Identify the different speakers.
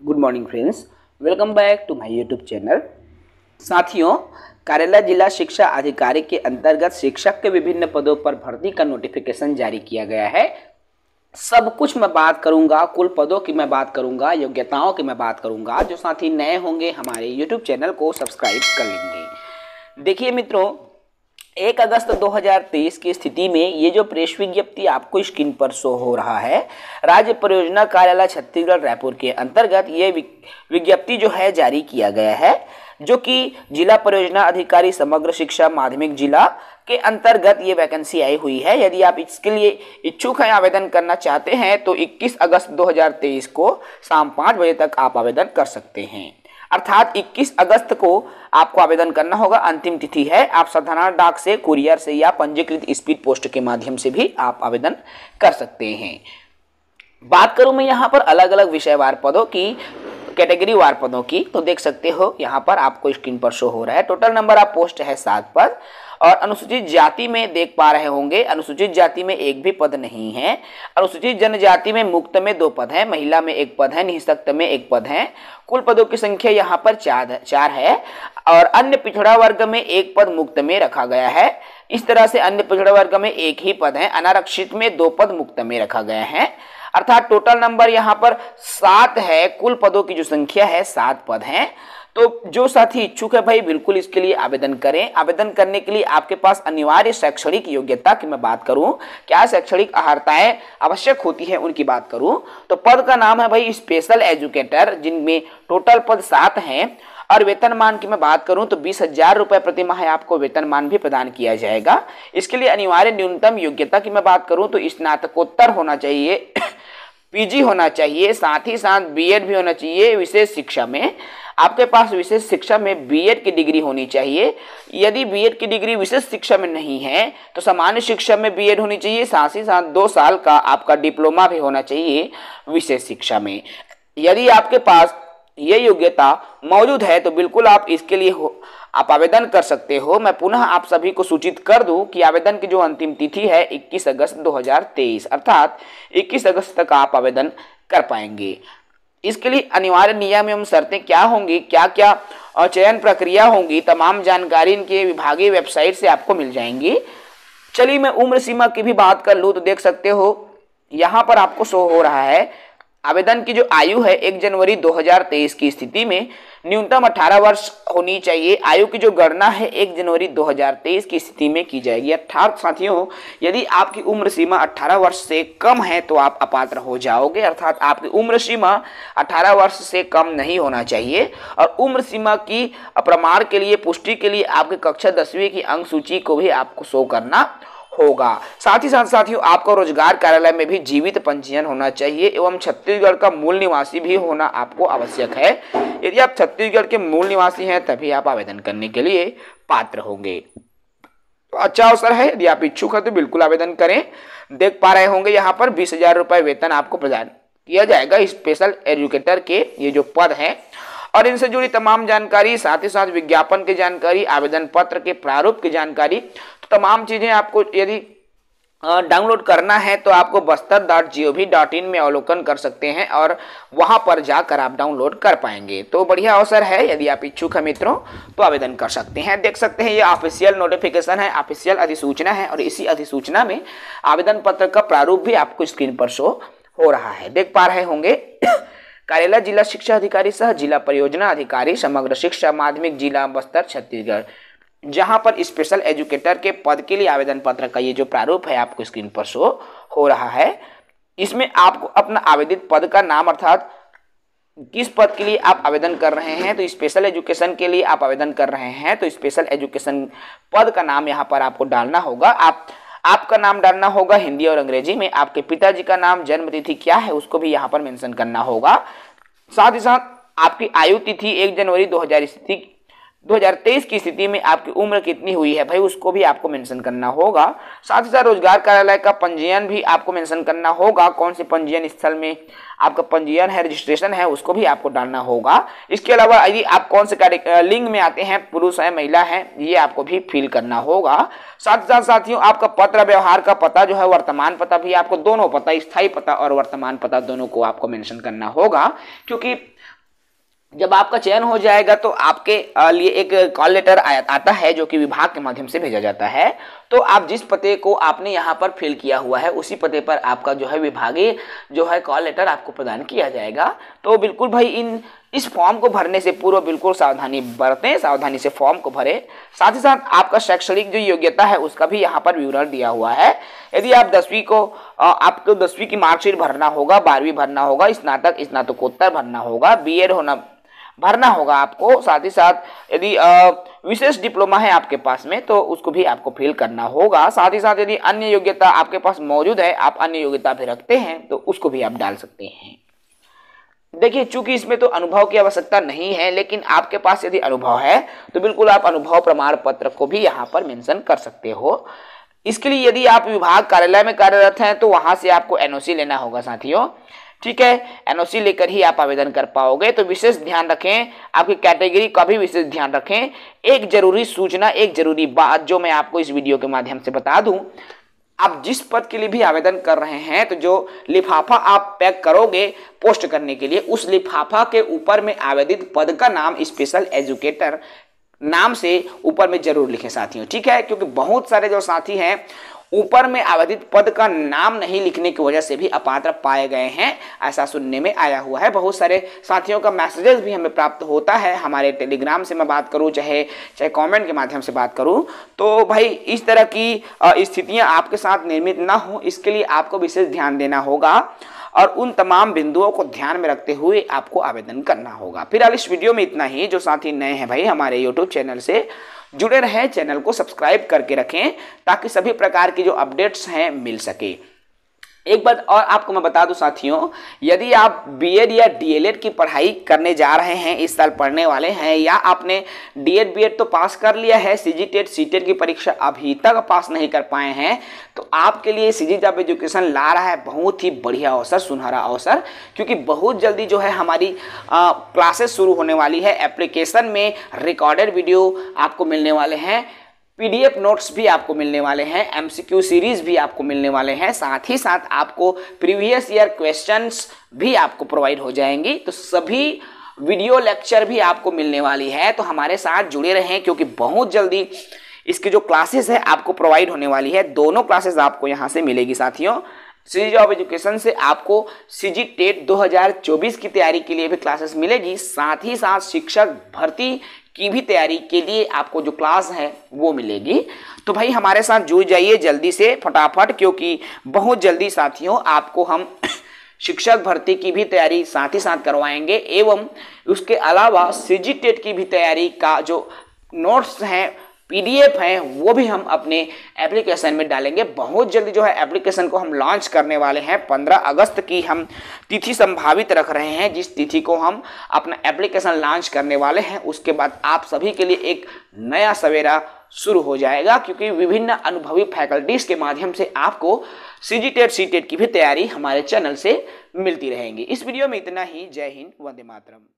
Speaker 1: Good morning friends, welcome back to my YouTube channel. साथियों, कारेला जिला शिक्षा अधिकारी के अंतर्गत शिक्षक के विभिन्न पदों पर भर्ती का नोटिफिकेशन जारी किया गया है। सब कुछ मैं बात करूंगा, कुल पदों की मैं बात करूंगा, योग्यताओं की मैं बात करूंगा। जो साथी नए होंगे हमारे यूट्यूब चैनल को सब्सक्राइब कर लेंगे। देखिए मित्रों, 1 अगस्त 2023 की स्थिति में ये जो प्रेस विज्ञप्ति आपको स्क्रीन पर शो हो रहा है, राज्य परियोजना कार्यालय छत्तीसगढ़ रायपुर के अंतर्गत ये विज्ञप्ति जो है जारी किया गया है, जो कि जिला परियोजना अधिकारी समग्र शिक्षा माध्यमिक जिला के अंतर्गत ये वैकेंसी आई हुई है। यदि आप इसके लिए इच्छुक हैं, आवेदन करना चाहते हैं, तो 21 अगस्त 2023 को शाम 5 बजे तक आप आवेदन कर सकते हैं। अर्थात 21 अगस्त को आपको आवेदन करना होगा, अंतिम तिथि है। आप साधारण डाक से, कुरियर से या पंजीकृत स्पीड पोस्ट के माध्यम से भी आप आवेदन कर सकते हैं। बात करूं मैं यहाँ पर अलग अलग विषयवार पदों की, कैटेगरी वार पदों की, तो देख सकते हो यहाँ पर आपको स्क्रीन पर शो हो रहा है। टोटल नंबर ऑफ पोस्ट है 7 पद। और अनुसूचित जाति में देख पा रहे होंगे, अनुसूचित जाति में एक भी पद नहीं है। अनुसूचित जनजाति में मुक्त में 2 पद हैं, महिला में 1 पद है, निःशक्त में 1 पद है। कुल पदों की संख्या यहाँ पर 4 है। और अन्य पिछड़ा वर्ग में 1 पद मुक्त में रखा गया है। इस तरह से अन्य पिछड़ा वर्ग में 1 ही पद है। अनारक्षित में 2 पद मुक्त में रखा गया है। अर्थात टोटल नंबर यहाँ पर 7 है। कुल पदों की जो संख्या है 7 पद हैं। तो जो साथी इच्छुक है भाई, बिल्कुल इसके लिए आवेदन करें। आवेदन करने के लिए आपके पास अनिवार्य शैक्षणिक योग्यता की मैं बात करूं, क्या शैक्षणिक अर्हताएं आवश्यक होती है उनकी बात करूं, तो पद का नाम है भाई स्पेशल एजुकेटर, जिनमें टोटल पद 7 हैं। और वेतनमान की मैं बात करूं तो 20,000 रुपए प्रति माह आपको वेतनमान भी प्रदान किया जाएगा। इसके लिए अनिवार्य न्यूनतम योग्यता की मैं बात करूं तो स्नातकोत्तर होना चाहिए, पीजी होना चाहिए, साथ ही साथ बीएड भी होना चाहिए। विशेष शिक्षा में आपके पास विशेष शिक्षा में बीएड की डिग्री होनी चाहिए। यदि बीएड की डिग्री विशेष शिक्षा में नहीं है तो सामान्य शिक्षा में बीएड होनी चाहिए। साथ ही साथ 2 साल का आपका डिप्लोमा भी होना चाहिए विशेष शिक्षा में। यदि आपके पास ये योग्यता मौजूद है तो बिल्कुल आप इसके लिए आप आवेदन कर सकते हो। मैं पुनः आप सभी को सूचित कर दूं कि आवेदन की जो अंतिम तिथि है 21 अगस्त 2023, अर्थात 21 अगस्त तक आप आवेदन कर पाएंगे। इसके लिए अनिवार्य नियम एवं शर्तें क्या होंगी, क्या क्या चयन प्रक्रिया होंगी, तमाम जानकारी इनके विभागीय वेबसाइट से आपको मिल जाएंगी। चलिए मैं उम्र सीमा की भी बात कर लूँ तो देख सकते हो यहाँ पर आपको शो हो रहा है। आवेदन की जो आयु है 1 जनवरी 2023 की स्थिति में न्यूनतम 18 वर्ष होनी चाहिए। आयु की जो गणना है 1 जनवरी 2023 की स्थिति में की जाएगी। अर्थात साथियों, यदि आपकी उम्र सीमा 18 वर्ष से कम है तो आप अपात्र हो जाओगे। अर्थात आपकी उम्र सीमा 18 वर्ष से कम नहीं होना चाहिए। और उम्र सीमा की प्रमाण के लिए, पुष्टि के लिए आपकी कक्षा 10वीं की अंक सूची को भी आपको शो करना होगा। साथ ही साथ साथियों, आपको रोजगार कार्यालय में भी जीवित पंजीयन होना चाहिए एवं छत्तीसगढ़ का मूल निवासी भी होना आपको आवश्यक है। यदि आप छत्तीसगढ़ के मूल निवासी हैं तभी आप आवेदन करने के लिए पात्र होंगे। तो अच्छा अवसर है, यदि आप इच्छुक हैं तो बिल्कुल आवेदन करें। देख पा रहे होंगे यहाँ पर 20,000 रुपए वेतन आपको प्रदान किया जाएगा स्पेशल एजुकेटर के ये जो पद हैं। और इनसे जुड़ी तमाम जानकारी, साथ ही साथ विज्ञापन की जानकारी, आवेदन पत्र के प्रारूप की जानकारी, तो तमाम चीजें आपको यदि डाउनलोड करना है तो आपको bastar.gov.in में अवलोकन कर सकते हैं और वहां पर जाकर आप डाउनलोड कर पाएंगे। तो बढ़िया अवसर है, यदि आप इच्छुक हैं मित्रों तो आवेदन कर सकते हैं। देख सकते हैं ये ऑफिशियल नोटिफिकेशन है, ऑफिशियल अधिसूचना है। और इसी अधिसूचना में आवेदन पत्र का प्रारूप भी आपको स्क्रीन पर शो हो रहा है, देख पा रहे होंगे। कारेला जिला शिक्षा अधिकारी सह जिला परियोजना अधिकारी समग्र शिक्षा माध्यमिक जिला बस्तर छत्तीसगढ़, जहां पर स्पेशल एजुकेटर के पद के लिए आवेदन पत्र का ये जो प्रारूप है आपको स्क्रीन पर शो हो रहा है। इसमें आपको अपना आवेदित पद का नाम, अर्थात किस पद के लिए आप आवेदन कर रहे हैं, तो स्पेशल एजुकेशन के लिए आप आवेदन कर रहे हैं तो स्पेशल एजुकेशन पद का नाम यहाँ पर आपको डालना होगा। आपका नाम डालना होगा हिंदी और अंग्रेजी में। आपके पिताजी का नाम, जन्म तिथि क्या है उसको भी यहाँ पर मेंशन करना होगा। साथ ही साथ आपकी आयु तिथि 1 जनवरी 2023 की स्थिति में आपकी उम्र कितनी हुई है भाई, उसको भी आपको मेंशन करना होगा। साथ ही साथ रोजगार कार्यालय का पंजीयन भी आपको मेंशन करना होगा, कौन से पंजीयन स्थल में आपका पंजीयन है, रजिस्ट्रेशन है, उसको भी आपको डालना होगा। इसके अलावा यदि आप कौन से लिंग में आते हैं, पुरुष है महिला है, ये आपको भी फिल करना होगा। साथ ही साथ साथियों आपका पत्र व्यवहार का पता जो है, वर्तमान पता भी आपको, दोनों पता, स्थायी पता और वर्तमान पता दोनों को आपको मेंशन करना होगा, क्योंकि जब आपका चयन हो जाएगा तो आपके लिए एक कॉल लेटर आता है जो कि विभाग के माध्यम से भेजा जाता है। तो आप जिस पते को आपने यहाँ पर फिल किया हुआ है उसी पते पर आपका जो है विभागीय जो है कॉल लेटर आपको प्रदान किया जाएगा। तो बिल्कुल भाई इस फॉर्म को भरने से पूर्व बिल्कुल सावधानी बरतें, सावधानी से फॉर्म को भरें। साथ ही साथ आपका शैक्षणिक जो योग्यता है उसका भी यहाँ पर विवरण दिया हुआ है। यदि आप आपको 10वीं की मार्कशीट भरना होगा, 12वीं भरना होगा, स्नातकोत्तर भरना होगा, बीएड भरना होगा आपको। साथ ही साथ यदि विशेष डिप्लोमा है आपके पास में तो उसको भी आपको फिल करना होगा। साथ ही साथ यदि अन्य योग्यता आपके पास मौजूद है, आप अन्य योग्यता भी रखते हैं तो उसको भी आप डाल सकते हैं। देखिए चूंकि इसमें तो अनुभव की आवश्यकता नहीं है, लेकिन आपके पास यदि अनुभव है तो बिल्कुल आप अनुभव प्रमाण पत्र को भी यहाँ पर मेंशन कर सकते हो। इसके लिए यदि आप विभाग कार्यालय में कार्यरत हैं तो वहां से आपको एनओसी लेना होगा साथियों, ठीक है। एनओसी लेकर ही आप आवेदन कर पाओगे। तो विशेष ध्यान रखें, आपकी कैटेगरी का भी विशेष ध्यान रखें। एक जरूरी सूचना, एक जरूरी बात जो मैं आपको इस वीडियो के माध्यम से बता दूं, आप जिस पद के लिए भी आवेदन कर रहे हैं तो जो लिफाफा आप पैक करोगे पोस्ट करने के लिए, उस लिफाफा के ऊपर में आवेदित पद का नाम स्पेशल एजुकेटर नाम से ऊपर में जरूर लिखें साथियों, ठीक है। क्योंकि बहुत सारे जो साथी हैं ऊपर में आवेदित पद का नाम नहीं लिखने की वजह से भी अपात्र पाए गए हैं, ऐसा सुनने में आया हुआ है। बहुत सारे साथियों का मैसेजेस भी हमें प्राप्त होता है, हमारे टेलीग्राम से मैं बात करूं चाहे कमेंट के माध्यम से बात करूं। तो भाई इस तरह की स्थितियां आपके साथ निर्मित ना हो, इसके लिए आपको विशेष ध्यान देना होगा और उन तमाम बिंदुओं को ध्यान में रखते हुए आपको आवेदन करना होगा। फिलहाल इस वीडियो में इतना ही। जो साथी नए हैं भाई हमारे यूट्यूब चैनल से जुड़े रहें, चैनल को सब्सक्राइब करके रखें ताकि सभी प्रकार की जो अपडेट्स हैं मिल सके। एक बात और आपको मैं बता दूं साथियों, यदि आप बीएड या डीएलएड की पढ़ाई करने जा रहे हैं, इस साल पढ़ने वाले हैं, या आपने डीएड बीएड तो पास कर लिया है, सीजीटेट सीटेट की परीक्षा अभी तक पास नहीं कर पाए हैं, तो आपके लिए सीजी जॉब एजुकेशन ला रहा है बहुत ही बढ़िया अवसर, सुनहरा अवसर। क्योंकि बहुत जल्दी जो है हमारी क्लासेस शुरू होने वाली है। एप्लीकेशन में रिकॉर्डेड वीडियो आपको मिलने वाले हैं, पीडीएफ नोट्स भी आपको मिलने वाले हैं, एमसीक्यू सीरीज भी आपको मिलने वाले हैं, साथ ही साथ आपको प्रीवियस ईयर क्वेश्चंस भी आपको प्रोवाइड हो जाएंगी। तो सभी वीडियो लेक्चर भी आपको मिलने वाली है। तो हमारे साथ जुड़े रहें क्योंकि बहुत जल्दी इसकी जो क्लासेस है आपको प्रोवाइड होने वाली है। दोनों क्लासेस आपको यहाँ से मिलेगी साथियों। सीजी जॉब एजुकेशन से आपको सीजी टेट 2024 की तैयारी के लिए भी क्लासेस मिलेगी, साथ ही साथ शिक्षक भर्ती की भी तैयारी के लिए आपको जो क्लास है वो मिलेगी। तो भाई हमारे साथ जुड़ जाइए जल्दी से फटाफट, क्योंकि बहुत जल्दी साथियों आपको हम शिक्षक भर्ती की भी तैयारी साथ ही साथ करवाएंगे, एवं उसके अलावा सीजी टेट की भी तैयारी का जो नोट्स हैं, पीडीएफ है, वो भी हम अपने एप्लीकेशन में डालेंगे। बहुत जल्दी जो है एप्लीकेशन को हम लॉन्च करने वाले हैं। 15 अगस्त की हम तिथि संभावित रख रहे हैं, जिस तिथि को हम अपना एप्लीकेशन लॉन्च करने वाले हैं। उसके बाद आप सभी के लिए एक नया सवेरा शुरू हो जाएगा, क्योंकि विभिन्न अनुभवी फैकल्टीज के माध्यम से आपको सीजीटेट सीटेट की भी तैयारी हमारे चैनल से मिलती रहेंगी। इस वीडियो में इतना ही। जय हिंद, वंदे मातरम।